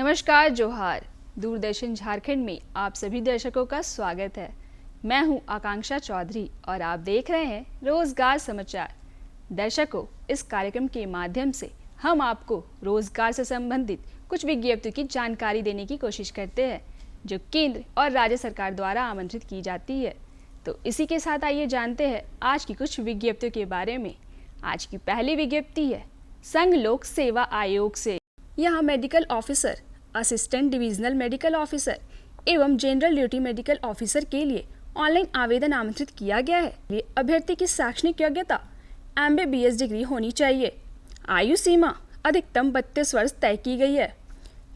नमस्कार, जोहार। दूरदर्शन झारखंड में आप सभी दर्शकों का स्वागत है। मैं हूं आकांक्षा चौधरी और आप देख रहे हैं रोजगार समाचार। दर्शकों, इस कार्यक्रम के माध्यम से हम आपको रोजगार से संबंधित कुछ विज्ञप्तियों की जानकारी देने की कोशिश करते हैं जो केंद्र और राज्य सरकार द्वारा आमंत्रित की जाती है। तो इसी के साथ आइए जानते हैं आज की कुछ विज्ञप्तियों के बारे में। आज की पहली विज्ञप्ति है संघ लोक सेवा आयोग से। यहाँ medical officer, assistant divisional medical officer एवं जनरल ड्यूटी मेडिकल ऑफिसर के लिए ऑनलाइन आवेदन आमंत्रित किया गया है। ये अभ्यर्थी की शैक्षणिक योग्यता MBBS डिग्री होनी चाहिए। आयु सीमा अधिकतम 32 वर्ष तय की गई है।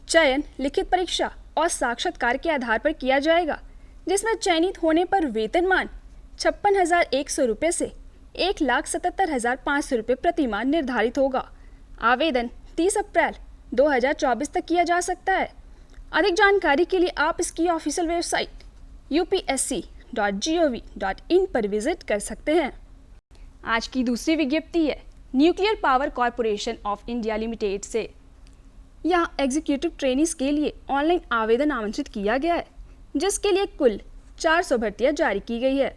चयन लिखित परीक्षा और साक्षात्कार के आधार पर किया जाएगा, जिसमें चयनित होने पर वेतनमान 56,100 रुपये से 1,77,500 रुपये प्रतिमाह निर्धारित होगा। आवेदन 30 अप्रैल 2024 तक किया जा सकता है। अधिक जानकारी के लिए आप इसकी ऑफिशियल वेबसाइट upsc.gov.in पर विजिट कर सकते हैं। आज की दूसरी विज्ञप्ति है nuclear power corporation of India limited से। यहाँ एग्जीक्यूटिव ट्रेनीज के लिए ऑनलाइन आवेदन आमंत्रित किया गया है, जिसके लिए कुल 400 भर्तियाँ जारी की गई है।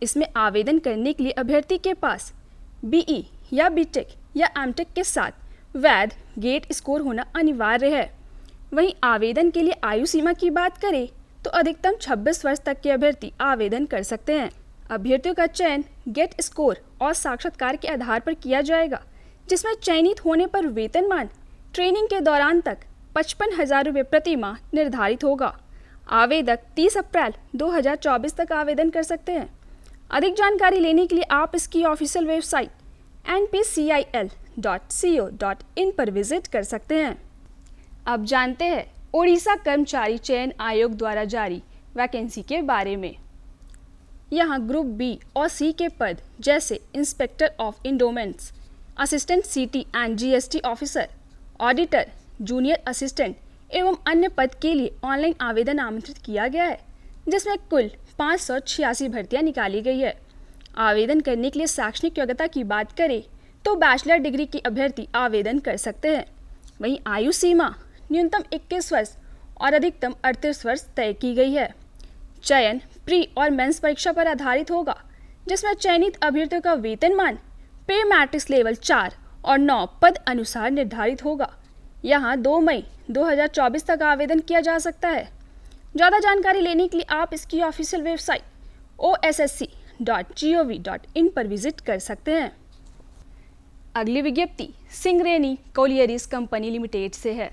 इसमें आवेदन करने के लिए अभ्यर्थी के पास BE या BTech या MTech के साथ वैध गेट स्कोर होना अनिवार्य है। वहीं आवेदन के लिए आयु सीमा की बात करें तो अधिकतम 26 वर्ष तक के अभ्यर्थी आवेदन कर सकते हैं। अभ्यर्थियों का चयन गेट स्कोर और साक्षात्कार के आधार पर किया जाएगा, जिसमें चयनित होने पर वेतनमान ट्रेनिंग के दौरान तक 55,000 रुपये प्रति माह निर्धारित होगा। आवेदक 30 अप्रैल 2024 तक आवेदन कर सकते हैं। अधिक जानकारी लेने के लिए आप इसकी ऑफिशियल वेबसाइट npcil.co.in पर विजिट कर सकते हैं। अब जानते हैं ओडिशा कर्मचारी चयन आयोग द्वारा जारी वैकेंसी के बारे में। यहाँ ग्रुप B और C के पद जैसे inspector of endowments, assistant CT and GST officer, auditor, junior assistant एवं अन्य पद के लिए ऑनलाइन आवेदन आमंत्रित किया गया है, जिसमें कुल 586 भर्तियाँ निकाली गई है। आवेदन करने के लिए शैक्षणिक योग्यता की बात करें तो बैचलर डिग्री के अभ्यर्थी आवेदन कर सकते हैं। वहीं आयु सीमा न्यूनतम 21 वर्ष और अधिकतम 38 वर्ष तय की गई है। चयन प्री और मेंस परीक्षा पर आधारित होगा, जिसमें चयनित अभ्यर्थियों का वेतनमान पे मैट्रिक्स लेवल 4 और 9 पद अनुसार निर्धारित होगा। यहाँ 2 मई 2024 तक आवेदन किया जा सकता है। ज़्यादा जानकारी लेने के लिए आप इसकी ऑफिशियल वेबसाइट ossc.gov.in पर विजिट कर सकते हैं। अगली विज्ञप्ति सिंगरेनी कोलियरीज कंपनी लिमिटेड से है।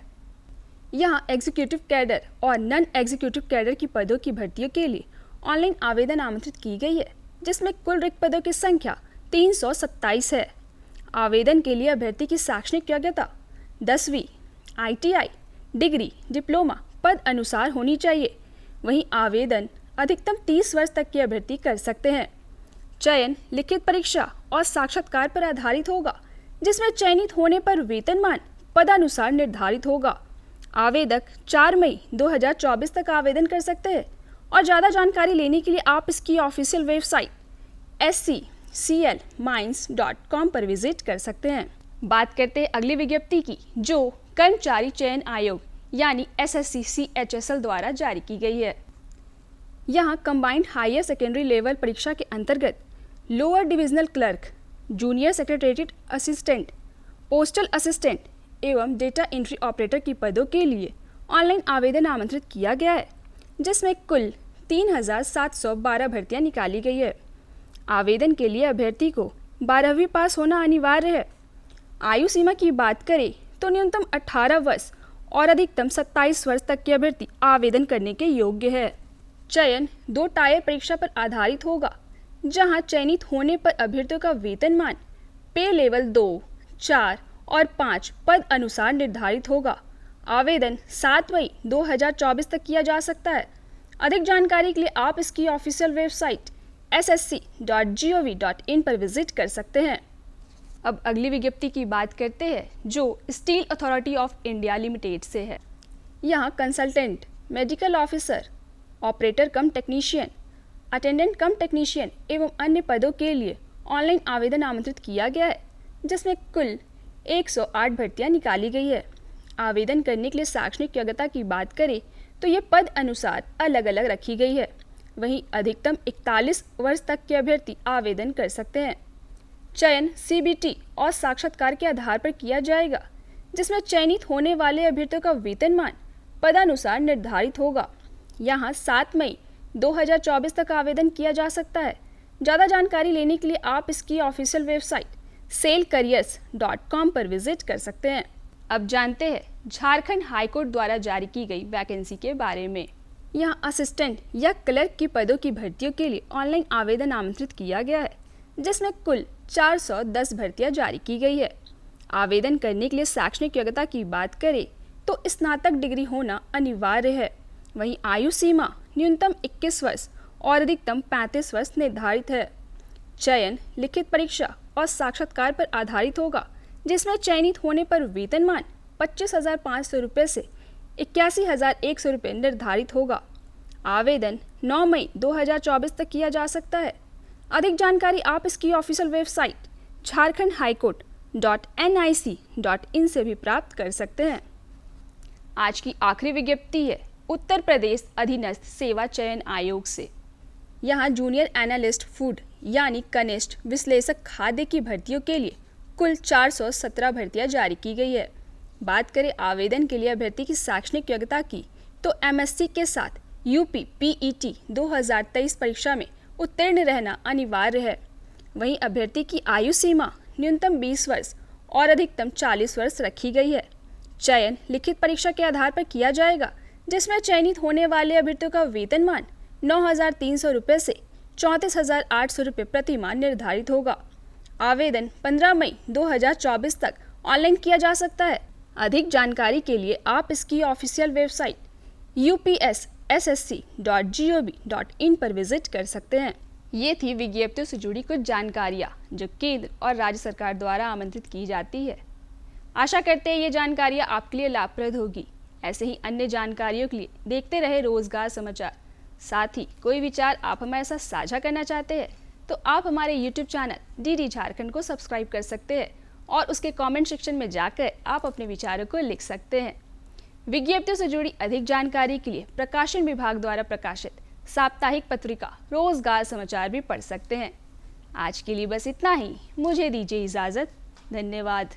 यहाँ एग्जीक्यूटिव कैडर और नॉन एग्जीक्यूटिव कैडर की पदों की भर्तियों के लिए ऑनलाइन आवेदन आमंत्रित की गई है, जिसमें कुल रिक्त पदों की संख्या 327 है। आवेदन के लिए अभ्यर्थी की शैक्षणिक योग्यता 10वीं, ITI, डिग्री, डिप्लोमा पद अनुसार होनी चाहिए। वहीं आवेदन अधिकतम 30 वर्ष तक के अभ्यर्थी कर सकते हैं। चयन लिखित परीक्षा और साक्षात्कार पर आधारित होगा, जिसमें चयनित होने पर वेतनमान पदानुसार निर्धारित होगा। आवेदक 4 मई 2024 तक आवेदन कर सकते हैं और ज़्यादा जानकारी लेने के लिए आप इसकी ऑफिशियल वेबसाइट sclmines.com पर विजिट कर सकते हैं। बात करते हैं अगली विज्ञप्ति की, जो कर्मचारी चयन आयोग यानी SSC-CHSL द्वारा जारी की गई है। यहाँ कंबाइंड हायर सेकेंडरी लेवल परीक्षा के अंतर्गत lower divisional clerk, junior secretariat assistant, postal assistant एवं डेटा एंट्री ऑपरेटर की पदों के लिए ऑनलाइन आवेदन आमंत्रित किया गया है, जिसमें कुल 3,712 भर्तियाँ निकाली गई है। आवेदन के लिए अभ्यर्थी को 12वीं पास होना अनिवार्य है। आयु सीमा की बात करें तो न्यूनतम 18 वर्ष और अधिकतम 27 वर्ष तक के अभ्यर्थी आवेदन करने के योग्य है। चयन 2 टायर परीक्षा पर आधारित होगा, जहां चयनित होने पर अभ्यर्थियों का वेतनमान पे लेवल 2, 4 और 5 पद अनुसार निर्धारित होगा। आवेदन 7 मई 2024 तक किया जा सकता है। अधिक जानकारी के लिए आप इसकी ऑफिशियल वेबसाइट ssc.gov.in पर विजिट कर सकते हैं। अब अगली विज्ञप्ति की बात करते हैं, जो steel authority of India limited से है। यहाँ कंसल्टेंट, मेडिकल ऑफिसर, ऑपरेटर कम टेक्नीशियन, अटेंडेंट कम टेक्नीशियन एवं अन्य पदों के लिए ऑनलाइन आवेदन आमंत्रित किया गया है, जिसमें कुल 108 भर्तियां निकाली गई है। आवेदन करने के लिए शैक्षणिक योग्यता की बात करें तो ये पद अनुसार अलग अलग रखी गई है। वहीं अधिकतम 41 वर्ष तक के अभ्यर्थी आवेदन कर सकते हैं। चयन CBT और साक्षात्कार के आधार पर किया जाएगा, जिसमें चयनित होने वाले अभ्यर्थियों का वेतनमान पदानुसार निर्धारित होगा। यहाँ 7 मई 2024 तक आवेदन किया जा सकता है। ज़्यादा जानकारी लेने के लिए आप इसकी ऑफिशियल वेबसाइट selcareers.com पर विजिट कर सकते हैं। अब जानते हैं झारखंड हाईकोर्ट द्वारा जारी की गई वैकेंसी के बारे में। यहाँ असिस्टेंट या क्लर्क की पदों की भर्तियों के लिए ऑनलाइन आवेदन आमंत्रित किया गया है, जिसमें कुल 410 भर्तियां जारी की गई है। आवेदन करने के लिए शैक्षणिक योग्यता की बात करें तो स्नातक डिग्री होना अनिवार्य है। वहीं आयु सीमा न्यूनतम 21 वर्ष और अधिकतम 35 वर्ष निर्धारित है। चयन लिखित परीक्षा और साक्षात्कार पर आधारित होगा, जिसमें चयनित होने पर वेतनमान 25,500 रुपये से 81,100 रुपये निर्धारित होगा। आवेदन 9 मई 2024 तक किया जा सकता है। अधिक जानकारी आप इसकी ऑफिशियल वेबसाइट jharkhandhighcourt.nic.in से भी प्राप्त कर सकते हैं। आज की आखिरी विज्ञप्ति है उत्तर प्रदेश अधीनस्थ सेवा चयन आयोग से। यहाँ जूनियर एनालिस्ट फूड यानी कनिष्ठ विश्लेषक खाद्य की भर्तियों के लिए कुल 417 भर्तियां जारी की गई है। बात करें आवेदन के लिए अभ्यर्थी की शैक्षणिक योग्यता की तो MSc के साथ UP PET 2023 परीक्षा में उत्तीर्ण रहना अनिवार्य है। वहीं अभ्यर्थी की आयु सीमा न्यूनतम 20 वर्ष और अधिकतम 40 वर्ष रखी गई है। चयन लिखित परीक्षा के आधार पर किया जाएगा, जिसमें चयनित होने वाले अभ्यर्थियों का वेतनमान 9,300 रुपये से 34,800 रुपये प्रति माह निर्धारित होगा। आवेदन 15 मई 2024 तक ऑनलाइन किया जा सकता है। अधिक जानकारी के लिए आप इसकी ऑफिशियल वेबसाइट upsssc.gov.in पर विजिट कर सकते हैं। ये थी विज्ञप्तियों से जुड़ी कुछ जानकारियाँ जो केंद्र और राज्य सरकार द्वारा आमंत्रित की जाती है। आशा करते हैं ये जानकारियाँ आपके लिए लाभप्रद होगी। ऐसे ही अन्य जानकारियों के लिए देखते रहे रोजगार समाचार। साथ ही कोई विचार आप हमारे साथ साझा करना चाहते हैं तो आप हमारे YouTube चैनल DD झारखंड को सब्सक्राइब कर सकते हैं और उसके कमेंट सेक्शन में जाकर आप अपने विचारों को लिख सकते हैं। विज्ञप्तियों से जुड़ी अधिक जानकारी के लिए प्रकाशन विभाग द्वारा प्रकाशित साप्ताहिक पत्रिका रोजगार समाचार भी पढ़ सकते हैं। आज के लिए बस इतना ही। मुझे दीजिए इजाज़त। धन्यवाद।